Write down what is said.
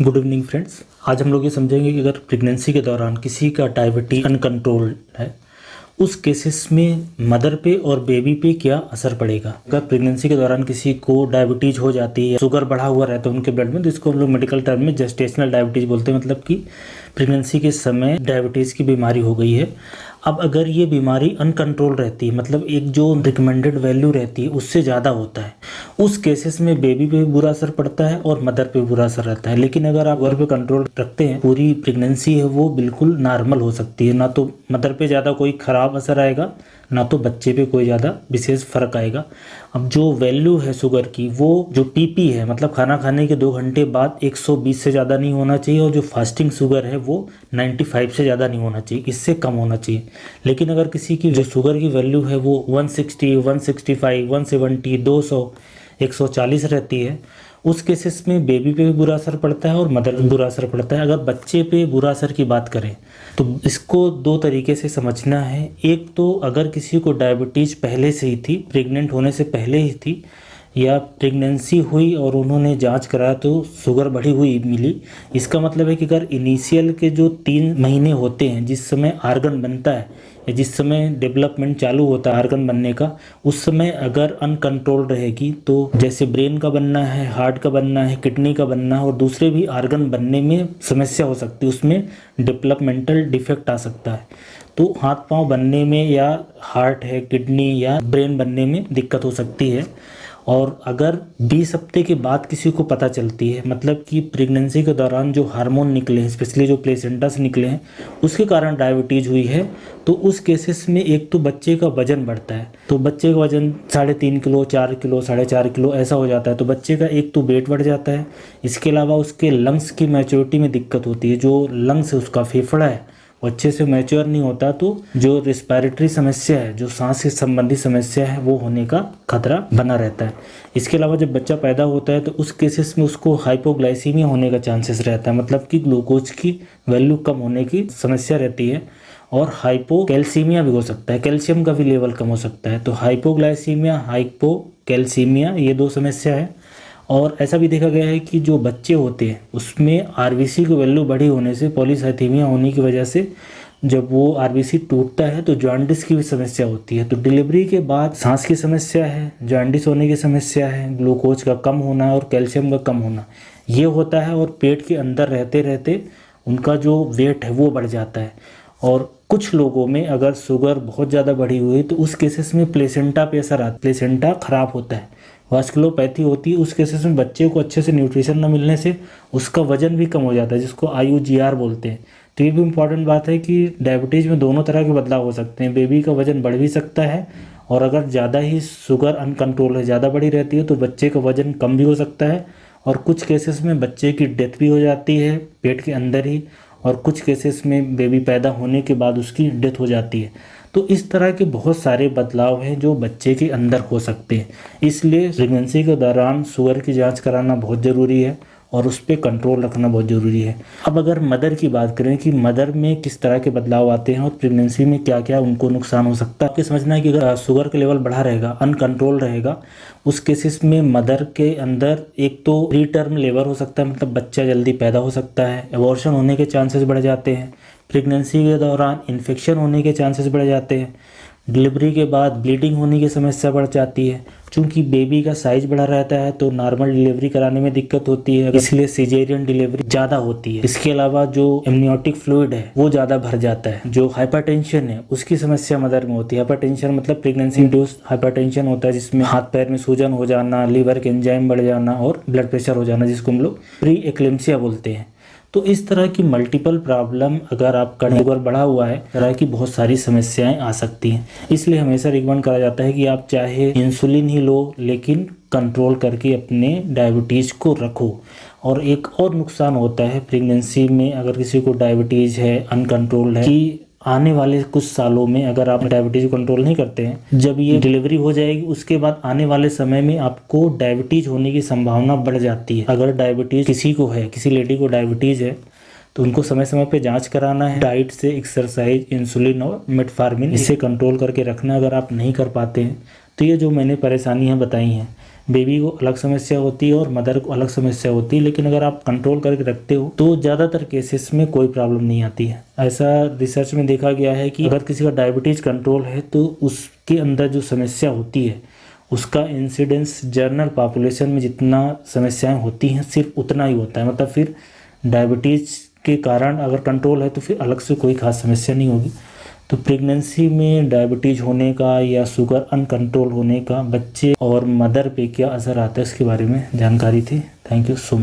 Good evening friends. आज हम लोग ये समझेंगे कि अगर प्रेगनेंसी के दौरान किसी का डायबिटीज अनकंट्रोल्ड है, उस केसेस में मदर पे और बेबी पे क्या असर पड़ेगा। अगर प्रेगनेंसी के दौरान किसी को डायबिटीज हो जाती है, शुगर बढ़ा हुआ रहता है उनके ब्लड में, तो इसको हम लोग मेडिकल टर्म में जेस्टेशनल डायबिटीज बोलते हैं। मतलब कि प्रेगनेंसी के समय डायबिटीज़ की बीमारी हो गई है। अब अगर ये बीमारी अनकंट्रोल रहती है, मतलब एक जो रिकमेंडेड वैल्यू रहती है उससे ज़्यादा होता है, उस केसेस में बेबी पे भी बुरा असर पड़ता है और मदर पे बुरा असर रहता है। लेकिन अगर आप घर पे कंट्रोल रखते हैं, पूरी प्रेगनेंसी है वो बिल्कुल नॉर्मल हो सकती है। ना तो मदर पे ज़्यादा कोई ख़राब असर आएगा, ना तो बच्चे पे कोई ज़्यादा विशेष फ़र्क आएगा। अब जो वैल्यू है शुगर की, वो जो पीपी है, मतलब खाना खाने के 2 घंटे बाद 120 से ज़्यादा नहीं होना चाहिए, और जो फास्टिंग शुगर है वो 95 से ज़्यादा नहीं होना चाहिए, इससे कम होना चाहिए। लेकिन अगर किसी की जो शुगर की वैल्यू है वो 160, 165, 170, 200, 140 रहती है, उस केसेस में बेबी पे भी बुरा असर पड़ता है और मदर पे बुरा असर पड़ता है। अगर बच्चे पे बुरा असर की बात करें तो इसको 2 तरीके से समझना है। एक तो अगर किसी को डायबिटीज़ पहले से ही थी, प्रेग्नेंट होने से पहले ही थी, या प्रेगनेंसी हुई और उन्होंने जांच कराया तो शुगर बढ़ी हुई मिली, इसका मतलब है कि अगर इनिशियल के जो 3 महीने होते हैं, जिस समय आर्गन बनता है या जिस समय डेवलपमेंट चालू होता है आर्गन बनने का, उस समय अगर अनकंट्रोल रहेगी तो जैसे ब्रेन का बनना है, हार्ट का बनना है, किडनी का बनना है और दूसरे भी आर्गन बनने में समस्या हो सकती है, उसमें डेवलपमेंटल डिफेक्ट आ सकता है। तो हाथ पांव बनने में या हार्ट है, किडनी या ब्रेन बनने में दिक्कत हो सकती है। और अगर 20 हफ्ते के बाद किसी को पता चलती है, मतलब कि प्रेगनेंसी के दौरान जो हार्मोन निकले हैं, स्पेशली जो प्लेसेंटा से निकले हैं, उसके कारण डायबिटीज़ हुई है, तो उस केसेस में एक तो बच्चे का वजन बढ़ता है। तो बच्चे का वजन 3.5 किलो, 4 किलो, 4.5 किलो ऐसा हो जाता है। तो बच्चे का एक तो वेट बढ़ जाता है। इसके अलावा उसके लंग्स की मैच्योरिटी में दिक्कत होती है। जो लंग्स है, उसका फेफड़ा है, वो अच्छे से मैच्योर नहीं होता, तो जो रिस्पायरेटरी समस्या है, जो सांस से संबंधित समस्या है, वो होने का खतरा बना रहता है। इसके अलावा जब बच्चा पैदा होता है तो उस केसेस में उसको हाइपोग्लाइसीमिया होने का चांसेस रहता है, मतलब कि ग्लूकोज की वैल्यू कम होने की समस्या रहती है। और हाइपोकैल्सीमिया भी हो सकता है, कैल्शियम का भी लेवल कम हो सकता है। तो हाइपोग्लाइसीमिया, हाइपोकैल्सीमिया, ये 2 समस्या है। और ऐसा भी देखा गया है कि जो बच्चे होते हैं उसमें आरबीसी की वैल्यू बढ़ी होने से, पॉलीसाइथेमिया होने की वजह से, जब वो आरबीसी टूटता है तो जॉन्डिस की भी समस्या होती है। तो डिलीवरी के बाद सांस की समस्या है, जॉन्डिस होने की समस्या है, ग्लूकोज का कम होना और कैल्शियम का कम होना, ये होता है। और पेट के अंदर रहते रहते उनका जो वेट है वो बढ़ जाता है। और कुछ लोगों में अगर शुगर बहुत ज़्यादा बढ़ी हुई तो उस केसेस में प्लेसेंटा पे असर आता है, प्लेसेंटा खराब होता है, वास्कुलोपैथी होती है। उस केसेस में बच्चे को अच्छे से न्यूट्रिशन न मिलने से उसका वजन भी कम हो जाता है, जिसको IUGR बोलते हैं। तो ये भी इम्पॉर्टेंट बात है कि डायबिटीज़ में दोनों तरह के बदलाव हो सकते हैं। बेबी का वजन बढ़ भी सकता है, और अगर ज़्यादा ही शुगर अनकंट्रोल है, ज़्यादा बढ़ी रहती है, तो बच्चे का वजन कम भी हो सकता है। और कुछ केसेस में बच्चे की डेथ भी हो जाती है पेट के अंदर ही, और कुछ केसेस में बेबी पैदा होने के बाद उसकी डेथ हो जाती है। तो इस तरह के बहुत सारे बदलाव हैं जो बच्चे के अंदर हो सकते हैं। इसलिए प्रेगनेंसी के दौरान शुगर की जांच कराना बहुत ज़रूरी है और उस पर कंट्रोल रखना बहुत ज़रूरी है। अब अगर मदर की बात करें कि मदर में किस तरह के बदलाव आते हैं और प्रेगनेंसी में क्या क्या उनको नुकसान हो सकता है, आपको समझना है कि अगर शुगर का लेवल बढ़ा रहेगा, अनकंट्रोल रहेगा, उस केसेस में मदर के अंदर एक तो प्री टर्म लेबर हो सकता है, मतलब बच्चा जल्दी पैदा हो सकता है, एबॉर्शन होने के चांसेस बढ़ जाते हैं, प्रेगनेंसी के दौरान इन्फेक्शन होने के चांसेस बढ़ जाते हैं, डिलीवरी के बाद ब्लीडिंग होने की समस्या बढ़ जाती है। चूंकि बेबी का साइज बड़ा रहता है तो नॉर्मल डिलीवरी कराने में दिक्कत होती है, इसलिए सिजेरियन डिलीवरी ज़्यादा होती है। इसके अलावा जो एमनियोटिक फ्लूइड है वो ज़्यादा भर जाता है। जो हाइपरटेंशन है उसकी समस्या मदर में होती है। हाइपरटेंशन मतलब प्रेगनेंसी इंड्यूस्ड हाइपरटेंशन होता है, जिसमें हाथ पैर में सूजन हो जाना, लीवर के एंजाइम बढ़ जाना और ब्लड प्रेशर हो जाना, जिसको हम लोग प्री एक्लेम्सिया बोलते हैं। तो इस तरह की मल्टीपल प्रॉब्लम, अगर आपका शुगर बढ़ा हुआ है, तरह की बहुत सारी समस्याएं आ सकती हैं। इसलिए हमेशा रिकमेंड करा जाता है कि आप चाहे इंसुलिन ही लो, लेकिन कंट्रोल करके अपने डायबिटीज़ को रखो। और एक और नुकसान होता है प्रेगनेंसी में, अगर किसी को डायबिटीज़ है, अनकंट्रोल्ड है, कि आने वाले कुछ सालों में अगर आप डायबिटीज़ कंट्रोल नहीं करते हैं, जब ये डिलीवरी हो जाएगी उसके बाद आने वाले समय में आपको डायबिटीज़ होने की संभावना बढ़ जाती है। अगर डायबिटीज़ किसी को है, किसी लेडी को डायबिटीज़ है, तो उनको समय समय पे जांच कराना है। डाइट से एक्सरसाइज, इंसुलिन और मेटफॉर्मिन, इसे कंट्रोल करके रखना। अगर आप नहीं कर पाते हैं तो ये जो मैंने परेशानियां बताई हैं बेबी को अलग समस्या होती है और मदर को अलग समस्या होती है, लेकिन अगर आप कंट्रोल करके रखते हो तो ज़्यादातर केसेस में कोई प्रॉब्लम नहीं आती है। ऐसा रिसर्च में देखा गया है कि अगर किसी का डायबिटीज़ कंट्रोल है तो उसके अंदर जो समस्या होती है उसका इंसिडेंस जनरल पॉपुलेशन में जितना समस्याएं होती हैं सिर्फ उतना ही होता है। मतलब फिर डायबिटीज़ के कारण अगर कंट्रोल है तो फिर अलग से कोई खास समस्या नहीं होगी। तो प्रेगनेंसी में डायबिटीज़ होने का या शुगर अनकंट्रोल होने का बच्चे और मदर पे क्या असर आता है इसके बारे में जानकारी थी। Thank you so much.